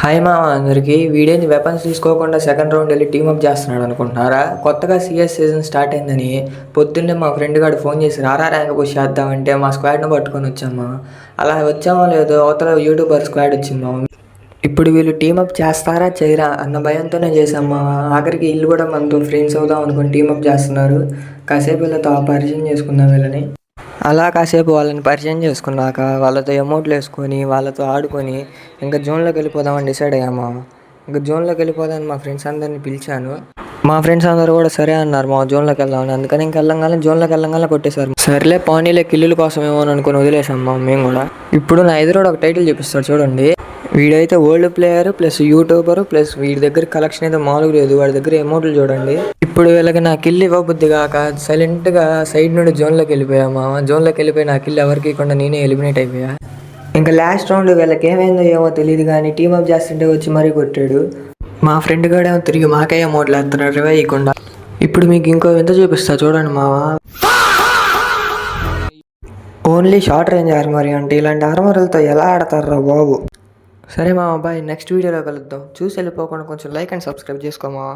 Hi మామ అందరికి వీడేంది weapons తీసుకోకుండా సెకండ్ రౌండ్ వెళ్ళి టీమప్ చేస్తున్నాడు అనుకుంటున్నారా? కొత్తగా సిఎస్ సీజన్ స్టార్ట్ అయిందని పొద్దున్నే మా ఫ్రెండ్ గారు ఫోన్ చేసి రారా ర్యాంక్ పుష్ చేద్దామంటే మా స్క్వాడ్ను పట్టుకొని వచ్చామా. అలా వచ్చామో లేదో అవతల యూట్యూబర్ స్క్వాడ్ వచ్చింది మా. ఇప్పుడు వీళ్ళు టీమప్ చేస్తారా చేయరా అన్న భయంతోనే చేసామా. ఆఖరికి ఇల్లు కూడా మనతో ఫ్రెండ్స్ అవుదాం అనుకుని టీమప్ చేస్తున్నారు. కాసేపు వీళ్ళతో పరిచయం చేసుకుందాం వీళ్ళని. అలా కాసేపు వాళ్ళని పరిచయం చేసుకున్నాక వాళ్ళతో అమౌంట్లు వేసుకొని వాళ్ళతో ఆడుకొని ఇంకా జోన్లోకి వెళ్ళిపోదామని డిసైడ్ అయ్యాము. ఇంకా జోన్లోకి వెళ్ళిపోదామని మా ఫ్రెండ్స్ అందరిని పిలిచాను. మా ఫ్రెండ్స్ అందరూ కూడా సరే అన్నారు మా జోన్లోకి వెళ్దామని. అందుకని ఇంక వెళ్ళంగానే జోన్లోకి వెళ్ళంగానే కొట్టేశారు. సర్లే పానీలే కిల్లుల కోసం ఏమో అనుకుని వదిలేసాం మేము కూడా. ఇప్పుడు నా ఎదురు ఒక టైటిల్ చూపిస్తాడు చూడండి. వీడైతే old player plus YouTuber plus వీడి దగ్గర కలెక్షన్ అయితే మామూలుగా లేదు. వాడి దగ్గర అమౌంట్లు చూడండి. ఇప్పుడు వీళ్ళకి నా కిల్ ఇవ్వబుద్ది కాక సైలెంట్గా సైడ్ నుండి జోన్లోకి వెళ్ళిపోయామా. జోన్లోకి వెళ్ళిపోయి నా కిల్ ఎవరికి ఇవ్వకుండా నేనే ఎలిమినేట్ అయిపోయా. ఇంకా లాస్ట్ రౌండ్ వీళ్ళకి ఏమైందో ఏమో తెలియదు కానీ టీమప్ చేస్తుంటే వచ్చి మరీ కొట్టాడు. మా ఫ్రెండ్ గాడేమో తిరిగి మాకే అమౌంట్లు వేస్తున్నాడు రివై ఇవ్వకుండా. ఇప్పుడు మీకు ఇంకో వింత చూపిస్తా చూడండి మావా. ఓన్లీ షార్ట్ రేంజ్ ఆర్మర్ అంటే ఇలాంటి ఆర్మర్లతో ఎలా ఆడతారా బాబు. సరే మామ బాయ్, నెక్స్ట్ వీడియోలో కలుద్దాం. చూసి వెళ్ళిపోకుండా కొంచెం లైక్ అండ్ సబ్స్క్రైబ్ చేసుకోమా.